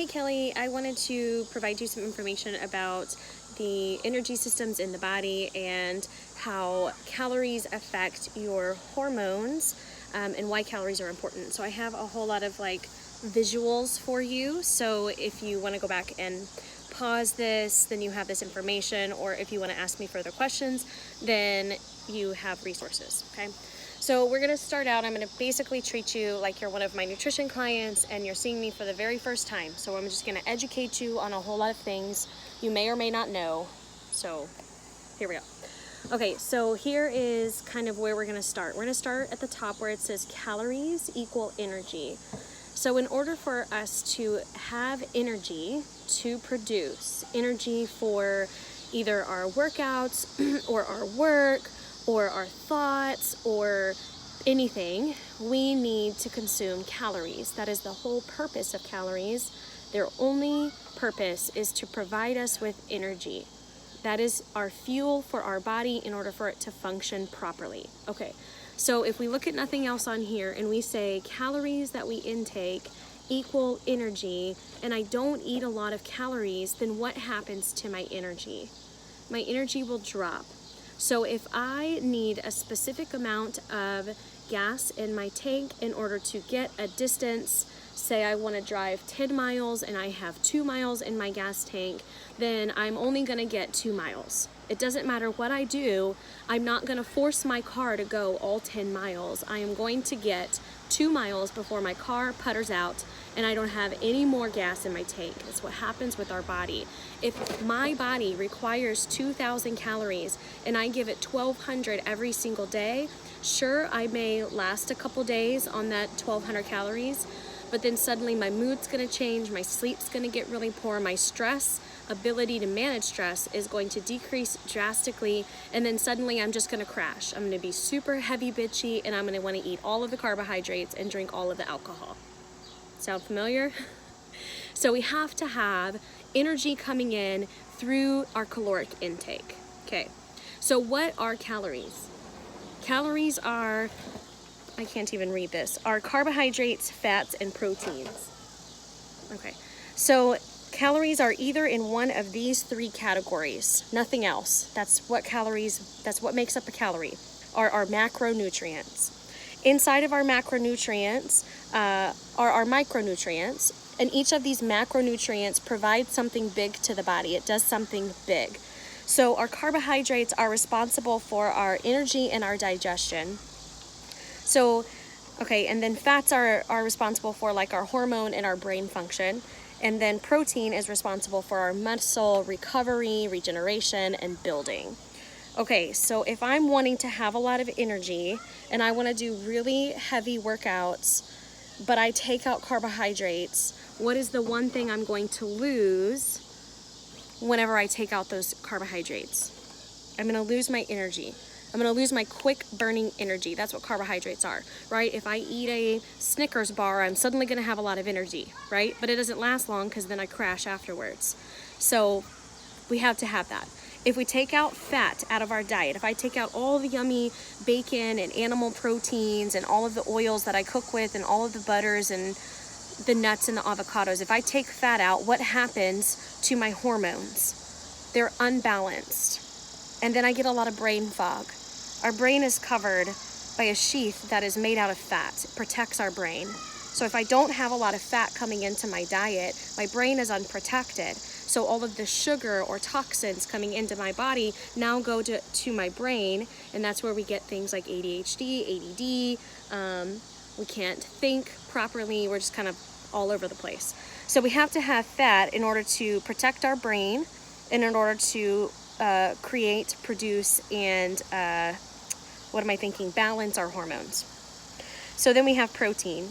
Hey Kelly, I wanted to provide you some information about the energy systems in the body and how calories affect your hormones, and why calories are important. So I have a whole lot of visuals for you. So if you want to go back and pause this, then you have this information, or if you want to ask me further questions, then you have resources, okay? So we're gonna start out, I'm gonna basically treat you like you're one of my nutrition clients and you're seeing me for the very first time. So I'm just gonna educate you on a whole lot of things you may or may not know. So here we go. Okay, so here is kind of where we're gonna start. We're gonna start at the top where it says calories equal energy. So in order for us to have energy to produce energy for either our workouts or our work, or our thoughts, or anything, we need to consume calories. That is the whole purpose of calories. Their only purpose is to provide us with energy. That is our fuel for our body in order for it to function properly. Okay, so if we look at nothing else on here and we say calories that we intake equal energy, and I don't eat a lot of calories, then what happens to my energy? My energy will drop. So if I need a specific amount of gas in my tank in order to get a distance, say I want to drive 10 miles and I have 2 miles in my gas tank, then I'm only going to get 2 miles. It doesn't matter what I do, I'm not going to force my car to go all 10 miles. I am going to get 2 miles before my car putters out and I don't have any more gas in my tank. That's what happens with our body. If my body requires 2,000 calories and I give it 1,200 every single day, sure, I may last a couple days on that 1,200 calories, but then suddenly my mood's gonna change, my sleep's gonna get really poor, my stress ability to manage stress is going to decrease drastically, and then suddenly I'm just gonna crash. I'm gonna be super heavy bitchy, and I'm gonna wanna eat all of the carbohydrates and drink all of the alcohol. Sound familiar? So we have to have energy coming in through our caloric intake. Okay, so what are calories? Calories are, I can't even read this, are carbohydrates, fats, and proteins. Okay, so calories are either in one of these three categories, nothing else. That's what makes up a calorie, are our macronutrients. Inside of our macronutrients are our micronutrients, and each of these macronutrients provides something big to the body. It does something big. So our carbohydrates are responsible for our energy and our digestion. So, okay, and then fats are responsible for like our hormone and our brain function. And then protein is responsible for our muscle recovery, regeneration, and building. Okay, so if I'm wanting to have a lot of energy and I want to do really heavy workouts, but I take out carbohydrates, what is the one thing I'm going to lose whenever I take out those carbohydrates? I'm going to lose my energy. I'm going to lose my quick burning energy. That's what carbohydrates are, right? If I eat a Snickers bar, I'm suddenly going to have a lot of energy, right? But it doesn't last long because then I crash afterwards. So we have to have that. If we take out fat out of our diet, if I take out all the yummy bacon and animal proteins and all of the oils that I cook with and all of the butters and the nuts and the avocados, if I take fat out, what happens to my hormones? They're unbalanced. And then I get a lot of brain fog. Our brain is covered by a sheath that is made out of fat. It protects our brain. So if I don't have a lot of fat coming into my diet, my brain is unprotected. So all of the sugar or toxins coming into my body now go to my brain, and that's where we get things like ADHD, ADD. We can't think properly. We're just kind of all over the place. So we have to have fat in order to protect our brain and in order to create, produce, and balance our hormones. So then we have protein.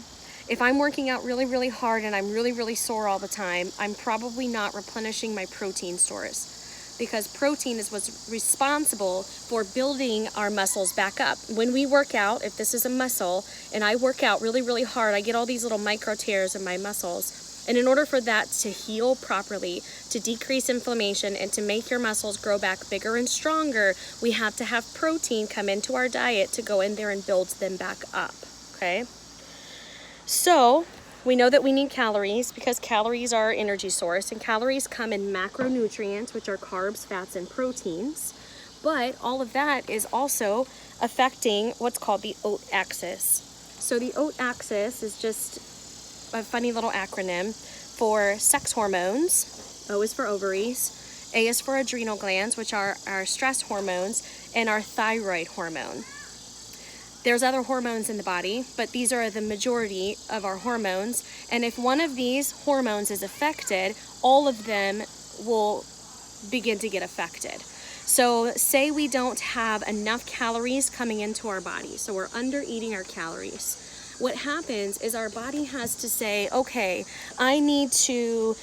If I'm working out really, really hard and I'm really, really sore all the time, I'm probably not replenishing my protein stores, because protein is what's responsible for building our muscles back up. When we work out, if this is a muscle and I work out really, really hard, I get all these little micro tears in my muscles. And in order for that to heal properly, to decrease inflammation, and to make your muscles grow back bigger and stronger, we have to have protein come into our diet to go in there and build them back up, okay? So we know that we need calories because calories are our energy source, and calories come in macronutrients, which are carbs, fats, and proteins. But all of that is also affecting what's called the OAT axis. So the OAT axis is just a funny little acronym for sex hormones. O is for ovaries, A is for adrenal glands, which are our stress hormones, and our thyroid hormone. There's other hormones in the body, but these are the majority of our hormones. And if one of these hormones is affected, all of them will begin to get affected. So say we don't have enough calories coming into our body, so we're under eating our calories. What happens is our body has to say, okay, I need to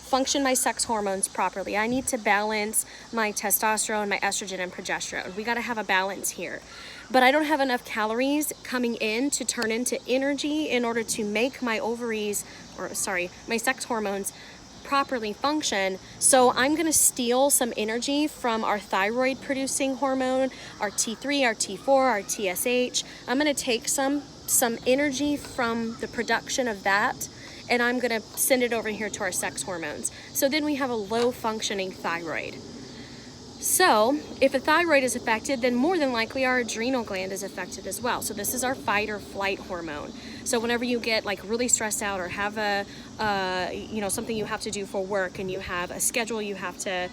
function my sex hormones properly. I need to balance my testosterone, my estrogen, and progesterone. We got to have a balance here. But I don't have enough calories coming in to turn into energy in order to make my my sex hormones properly function. So I'm going to steal some energy from our thyroid producing hormone, our T3, our T4, our TSH. I'm going to take some energy from the production of that, and I'm going to send it over here to our sex hormones. So then we have a low functioning thyroid. So if a thyroid is affected, then more than likely our adrenal gland is affected as well. So this is our fight or flight hormone. So whenever you get like really stressed out or have something you have to do for work, and you have a schedule you have to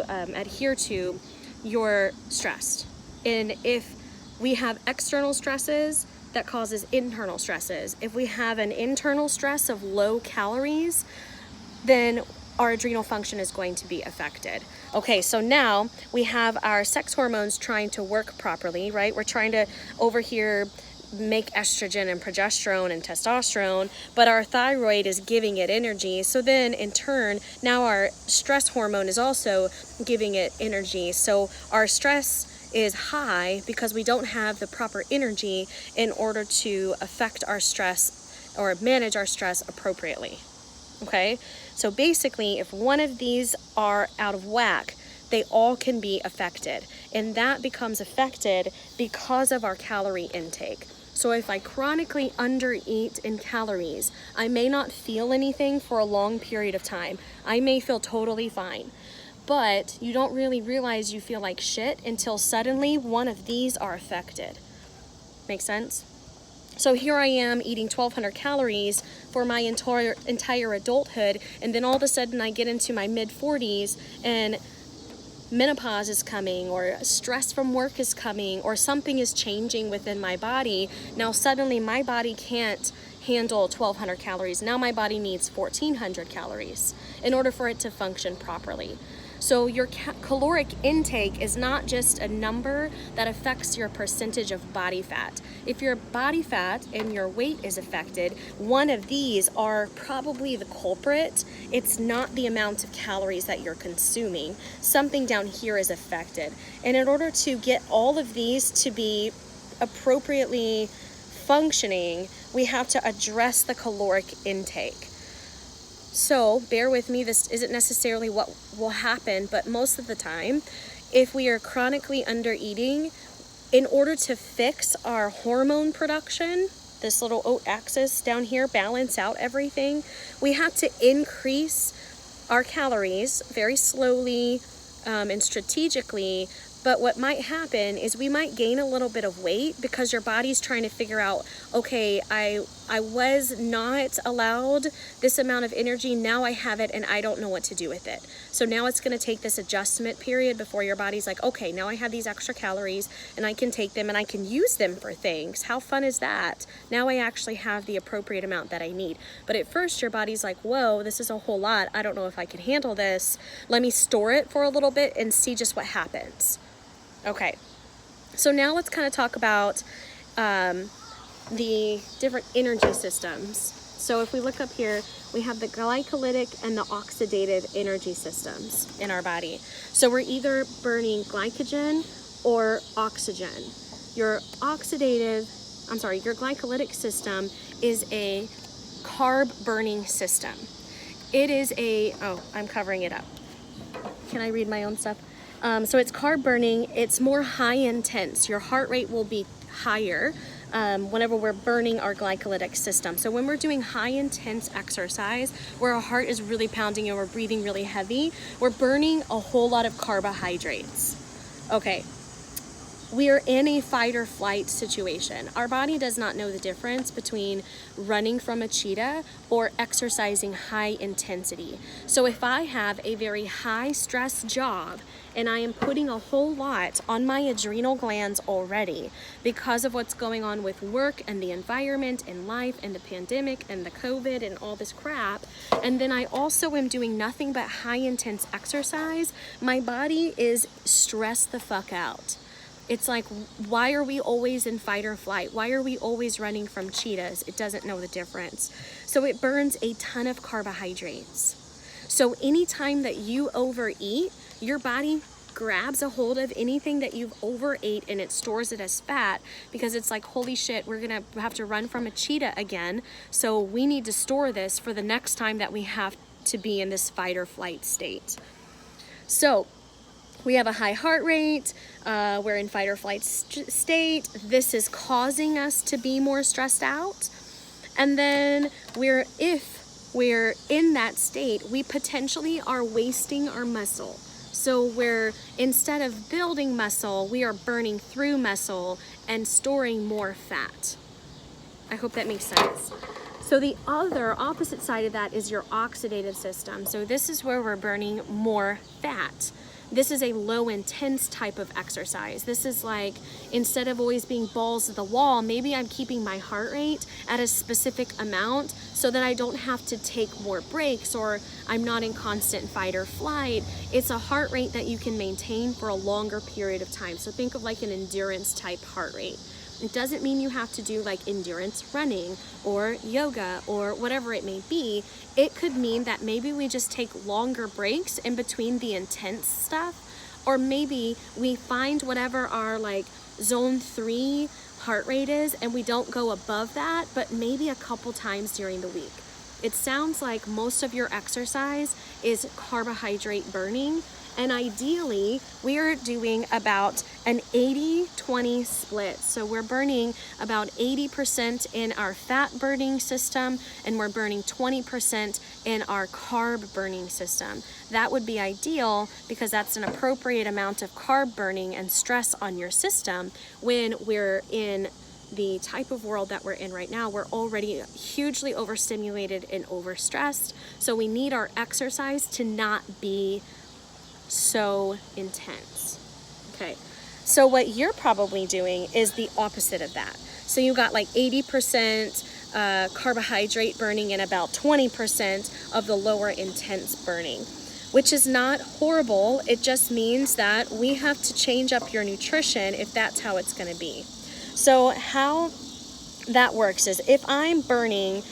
adhere to, you're stressed. And if we have external stresses, that causes internal stresses. If we have an internal stress of low calories, then our adrenal function is going to be affected. Okay, so now we have our sex hormones trying to work properly, right? We're trying to over here make estrogen and progesterone and testosterone, but our thyroid is giving it energy. So then in turn, now our stress hormone is also giving it energy. So our stress is high because we don't have the proper energy in order to affect our stress or manage our stress appropriately. Okay, so basically if one of these are out of whack, they all can be affected, and that becomes affected because of our calorie intake. So if I chronically undereat in calories, I may not feel anything for a long period of time. I may feel totally fine, but you don't really realize you feel like shit until suddenly one of these are affected. Make sense? So here I am eating 1,200 calories for my entire adulthood, and then all of a sudden I get into my mid-40s and menopause is coming, or stress from work is coming, or something is changing within my body. Now suddenly my body can't handle 1,200 calories. Now my body needs 1,400 calories in order for it to function properly. So your caloric intake is not just a number that affects your percentage of body fat. If your body fat and your weight is affected, one of these are probably the culprit. It's not the amount of calories that you're consuming. Something down here is affected. And in order to get all of these to be appropriately functioning, we have to address the caloric intake. So bear with me, this isn't necessarily what will happen, but most of the time, if we are chronically under eating, in order to fix our hormone production, this little OAT axis down here, balance out everything, we have to increase our calories very slowly and strategically. But what might happen is we might gain a little bit of weight because your body's trying to figure out, okay, I was not allowed this amount of energy, now I have it and I don't know what to do with it. So now it's going to take this adjustment period before your body's like, okay, now I have these extra calories and I can take them and I can use them for things. How fun is that? Now I actually have the appropriate amount that I need. But at first your body's like, whoa, this is a whole lot. I don't know if I can handle this. Let me store it for a little bit and see just what happens. Okay, so now let's kind of talk about the different energy systems. So if we look up here, we have the glycolytic and the oxidative energy systems in our body. So we're either burning glycogen or oxygen. Your glycolytic system is a carb burning system. It is I'm covering it up. Can I read my own stuff? So it's carb burning, it's more high intense. Your heart rate will be higher whenever we're burning our glycolytic system. So when we're doing high intense exercise, where our heart is really pounding and we're breathing really heavy, we're burning a whole lot of carbohydrates. Okay, we are in a fight or flight situation. Our body does not know the difference between running from a cheetah or exercising high intensity. So if I have a very high stress job and I am putting a whole lot on my adrenal glands already because of what's going on with work and the environment and life and the pandemic and the COVID and all this crap, and then I also am doing nothing but high intense exercise, my body is stressed the fuck out. It's like, why are we always in fight or flight? Why are we always running from cheetahs? It doesn't know the difference. So it burns a ton of carbohydrates. So anytime that you overeat, your body grabs a hold of anything that you've overate and it stores it as fat, because it's like, holy shit, we're gonna have to run from a cheetah again. So we need to store this for the next time that we have to be in this fight or flight state. So we have a high heart rate, we're in fight or flight state. This is causing us to be more stressed out. And then if we're in that state, we potentially are wasting our muscle. So instead of building muscle, we are burning through muscle and storing more fat. I hope that makes sense. So the other opposite side of that is your oxidative system. So this is where we're burning more fat. This is a low intense type of exercise. This is like, instead of always being balls to the wall, maybe I'm keeping my heart rate at a specific amount so that I don't have to take more breaks, or I'm not in constant fight or flight. It's a heart rate that you can maintain for a longer period of time. So think of like an endurance type heart rate. It doesn't mean you have to do like endurance running or yoga or whatever it may be. It could mean that maybe we just take longer breaks in between the intense stuff, or maybe we find whatever our like zone 3 heart rate is and we don't go above that, but maybe a couple times during the week. It sounds like most of your exercise is carbohydrate burning. And ideally, we are doing about an 80-20 split. So we're burning about 80% in our fat burning system, and we're burning 20% in our carb burning system. That would be ideal because that's an appropriate amount of carb burning and stress on your system when we're in the type of world that we're in right now. We're already hugely overstimulated and overstressed. So we need our exercise to not be so intense. Okay, so what you're probably doing is the opposite of that. So you got like 80% carbohydrate burning and about 20% of the lower intense burning, which is not horrible. It just means that we have to change up your nutrition if that's how it's going to be. So how that works is, if I'm burning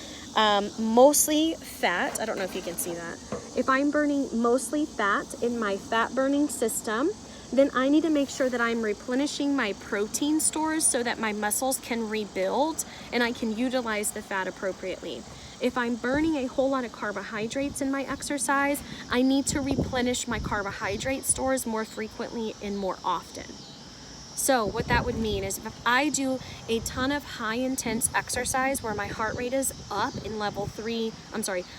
mostly fat, I don't know if you can see that. If I'm burning mostly fat in my fat burning system, then I need to make sure that I'm replenishing my protein stores so that my muscles can rebuild and I can utilize the fat appropriately. If I'm burning a whole lot of carbohydrates in my exercise, I need to replenish my carbohydrate stores more frequently and more often. So what that would mean is, if I do a ton of high intense exercise where my heart rate is up in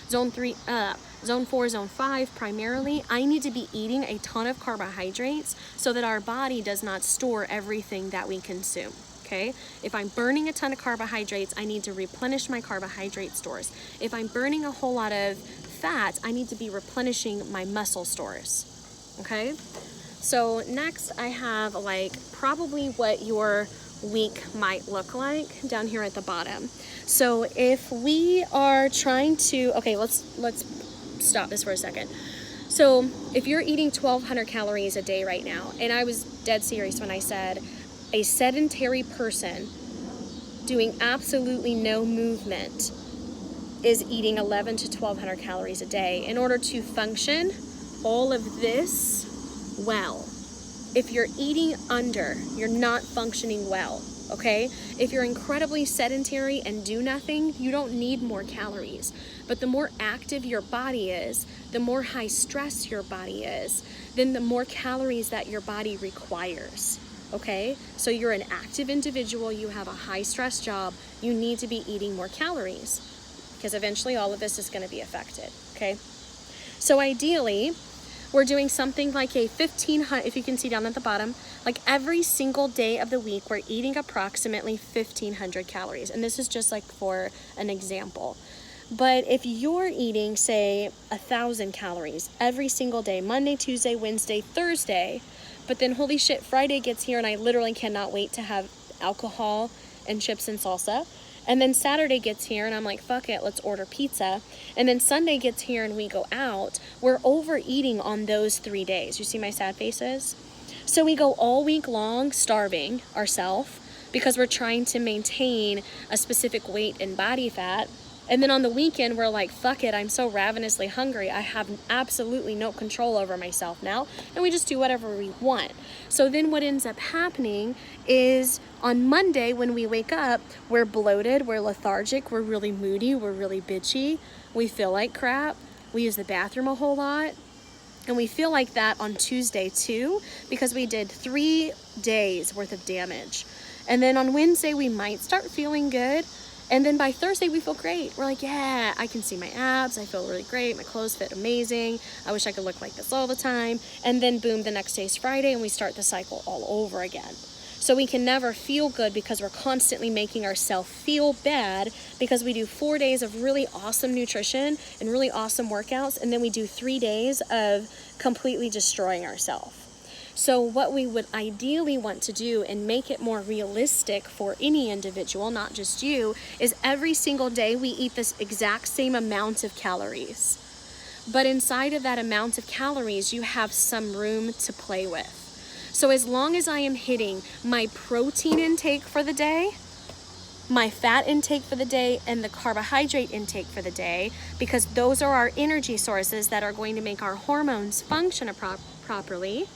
zone 4, zone 5 primarily, I need to be eating a ton of carbohydrates so that our body does not store everything that we consume. Okay? If I'm burning a ton of carbohydrates, I need to replenish my carbohydrate stores. If I'm burning a whole lot of fat, I need to be replenishing my muscle stores. Okay? So next I have like probably what your week might look like down here at the bottom. So if we are trying to, okay, let's stop this for a second. So if you're eating 1,200 calories a day right now, and I was dead serious when I said a sedentary person doing absolutely no movement is eating 1,100 to 1,200 calories a day in order to function all of this well. If you're eating under, you're not functioning well, okay? If you're incredibly sedentary and do nothing, you don't need more calories. But the more active your body is, the more high stress your body is, then the more calories that your body requires, okay? So you're an active individual, you have a high stress job, you need to be eating more calories because eventually all of this is going to be affected, okay? So ideally, we're doing something like a 1,500, if you can see down at the bottom, like every single day of the week, we're eating approximately 1,500 calories. And this is just like for an example. But if you're eating, say, 1,000 calories every single day, Monday, Tuesday, Wednesday, Thursday, but then holy shit, Friday gets here and I literally cannot wait to have alcohol and chips and salsa. And then Saturday gets here and I'm like, fuck it, let's order pizza. And then Sunday gets here and we go out. We're overeating on those 3 days. You see my sad faces? So we go all week long starving ourselves because we're trying to maintain a specific weight and body fat. And then on the weekend, we're like, fuck it, I'm so ravenously hungry. I have absolutely no control over myself now. And we just do whatever we want. So then what ends up happening is on Monday when we wake up, we're bloated, we're lethargic, we're really moody, we're really bitchy. We feel like crap. We use the bathroom a whole lot. And we feel like that on Tuesday too, because we did 3 days worth of damage. And then on Wednesday, we might start feeling good. And then by Thursday, we feel great. We're like, yeah, I can see my abs. I feel really great. My clothes fit amazing. I wish I could look like this all the time. And then boom, the next day's Friday and we start the cycle all over again. So we can never feel good because we're constantly making ourselves feel bad because we do 4 days of really awesome nutrition and really awesome workouts. And then we do 3 days of completely destroying ourselves. So what we would ideally want to do and make it more realistic for any individual, not just you, is every single day we eat this exact same amount of calories. But inside of that amount of calories, you have some room to play with. So as long as I am hitting my protein intake for the day, my fat intake for the day, and the carbohydrate intake for the day, because those are our energy sources that are going to make our hormones function properly,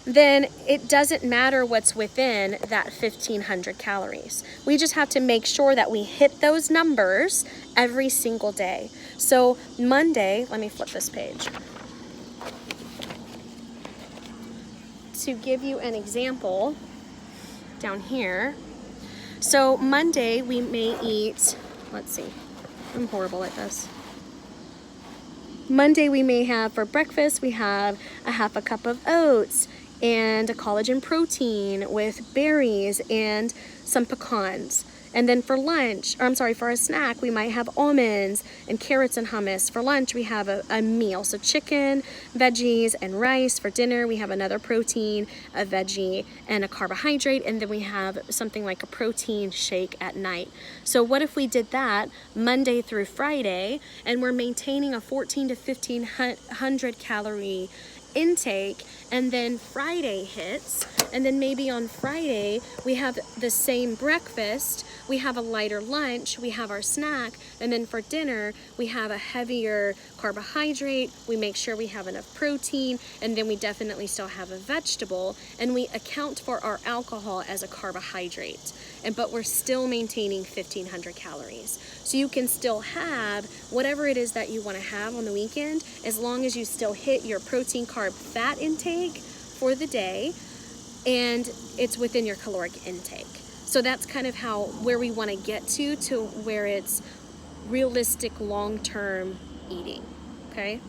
then it doesn't matter what's within that 1,500 calories. We just have to make sure that we hit those numbers every single day. So Monday, let me flip this page. To give you an example, down here. So Monday we may eat, let's see, I'm horrible at this. Monday we may have for breakfast, we have a half a cup of oats and a collagen protein with berries and some pecans. And then for lunch, for a snack, we might have almonds and carrots and hummus. For lunch, we have a meal. So chicken, veggies, and rice. For dinner, we have another protein, a veggie, and a carbohydrate. And then we have something like a protein shake at night. So what if we did that Monday through Friday, and we're maintaining a 1,400 to 1,500 calorie intake, and then Friday hits, and then maybe on Friday we have the same breakfast, we have a lighter lunch, we have our snack, and then for dinner we have a heavier carbohydrate, we make sure we have enough protein, and then we definitely still have a vegetable, and we account for our alcohol as a carbohydrate, but we're still maintaining 1,500 calories. So you can still have whatever it is that you want to have on the weekend, as long as you still hit your protein, carb, fat intake for the day, and it's within your caloric intake. So that's kind of where we want to get to where it's realistic long-term eating, okay?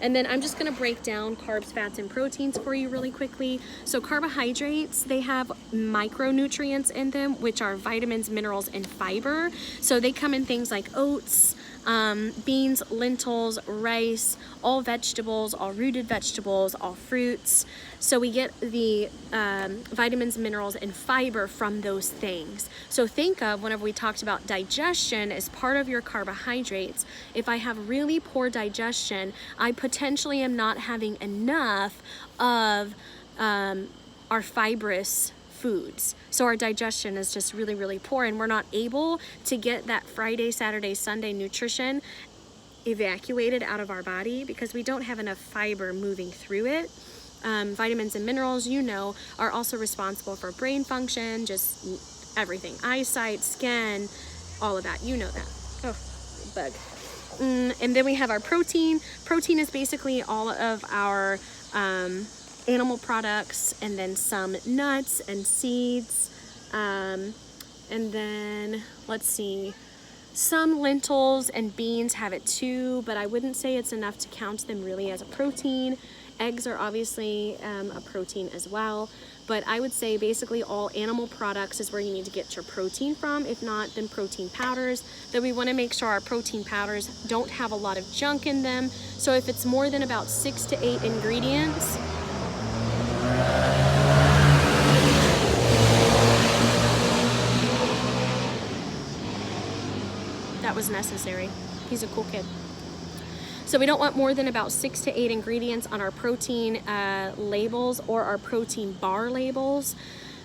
And then I'm just going to break down carbs, fats, and proteins for you really quickly. So carbohydrates, they have micronutrients in them, which are vitamins, minerals, and fiber. So they come in things like oats, beans, lentils, rice, all vegetables, all rooted vegetables, all fruits. So we get the vitamins, minerals, and fiber from those things. So think of whenever we talked about digestion as part of your carbohydrates, if I have really poor digestion, I potentially am not having enough of our fibrous foods. So our digestion is just really, really poor, and we're not able to get that Friday, Saturday, Sunday nutrition evacuated out of our body because we don't have enough fiber moving through it. Vitamins and minerals, are also responsible for brain function, just everything, eyesight, skin, all of that, that. Oh, bug. And then we have our protein. Protein is basically all of our animal products, and then some nuts and seeds, and then let's see, some lentils and beans have it too, but I wouldn't say it's enough to count them really as a protein. Eggs are obviously a protein as well, but I would say basically all animal products is where you need to get your protein from. If not, then protein powders. Then we want to make sure our protein powders don't have a lot of junk in them. So if it's more than about 6 to 8 ingredients, that was necessary. He's a cool kid. So we don't want more than about 6 to 8 ingredients on our protein labels or our protein bar labels,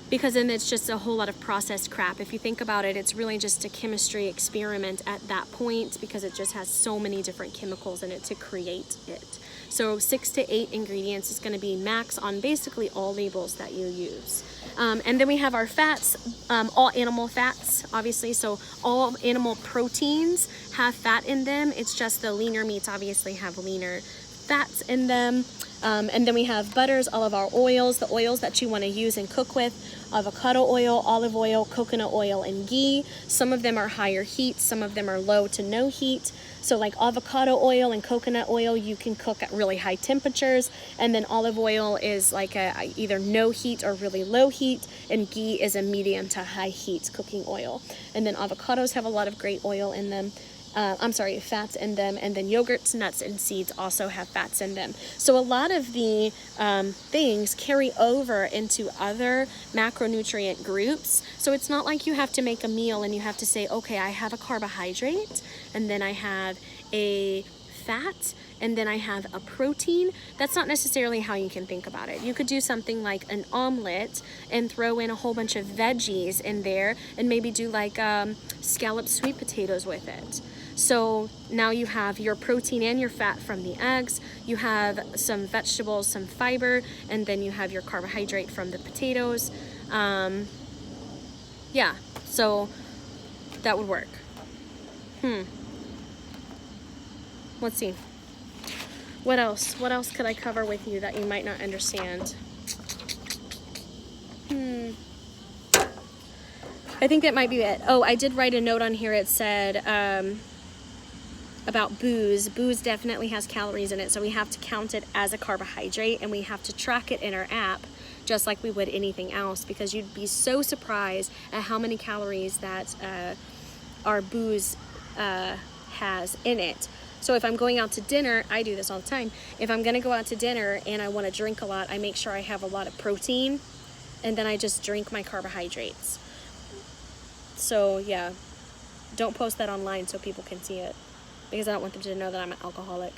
because then it's just a whole lot of processed crap. If you think about it, it's really just a chemistry experiment at that point, because it just has so many different chemicals in it to create it. So 6 to 8 ingredients is going to be max on basically all labels that you use. And then we have our fats, all animal fats, obviously. So all animal proteins have fat in them. It's just the leaner meats obviously have leaner fats in them. And then we have butters, all of our oils, the oils that you want to use and cook with: avocado oil, olive oil, coconut oil, and ghee. Some of them are higher heat, some of them are low to no heat. So like avocado oil and coconut oil, you can cook at really high temperatures, and then olive oil is like a either no heat or really low heat, and ghee is a medium to high heat cooking oil. And then avocados have a lot of great oil in them. Fats in them, and then yogurts, nuts, and seeds also have fats in them. So a lot of the things carry over into other macronutrient groups. So it's not like you have to make a meal and you have to say, okay, I have a carbohydrate, and then I have a fat, and then I have a protein. That's not necessarily how you can think about it. You could do something like an omelet and throw in a whole bunch of veggies in there, and maybe do like scalloped sweet potatoes with it. So now you have your protein and your fat from the eggs, you have some vegetables, some fiber, and then you have your carbohydrate from the potatoes. Yeah, so that would work. Let's see. What else? What else could I cover with you that you might not understand? I think that might be it. Oh, I did write a note on here. It said about booze. Booze definitely has calories in it, so we have to count it as a carbohydrate, and we have to track it in our app just like we would anything else, because you'd be so surprised at how many calories that our booze has in it. So if I'm going out to dinner, I do this all the time. If I'm gonna go out to dinner and I wanna drink a lot, I make sure I have a lot of protein, and then I just drink my carbohydrates. So yeah, don't post that online so people can see it, because I don't want them to know that I'm an alcoholic.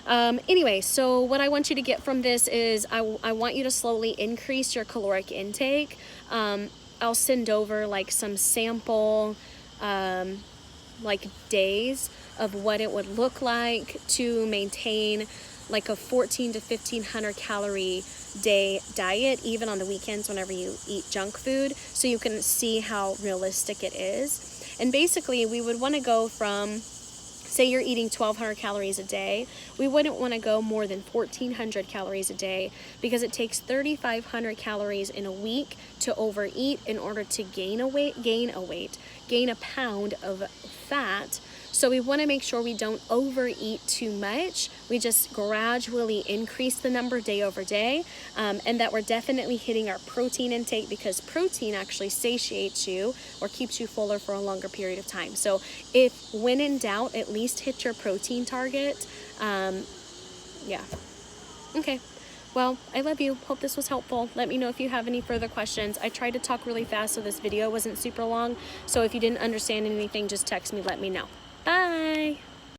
Anyway, so what I want you to get from this is I want you to slowly increase your caloric intake. I'll send over like some sample like days of what it would look like to maintain like a 14 to 1500 calorie day diet, even on the weekends whenever you eat junk food, so you can see how realistic it is. And basically we would want to go from, say you're eating 1200 calories a day, we wouldn't want to go more than 1400 calories a day, because it takes 3500 calories in a week to overeat in order to gain a pound of fat. So we want to make sure we don't overeat too much. We just gradually increase the number day over day, and that we're definitely hitting our protein intake, because protein actually satiates you or keeps you fuller for a longer period of time. So if, when in doubt, at least hit your protein target. Yeah. Okay. Well, I love you. Hope this was helpful. Let me know if you have any further questions. I tried to talk really fast so this video wasn't super long. So if you didn't understand anything, just text me, let me know. Bye.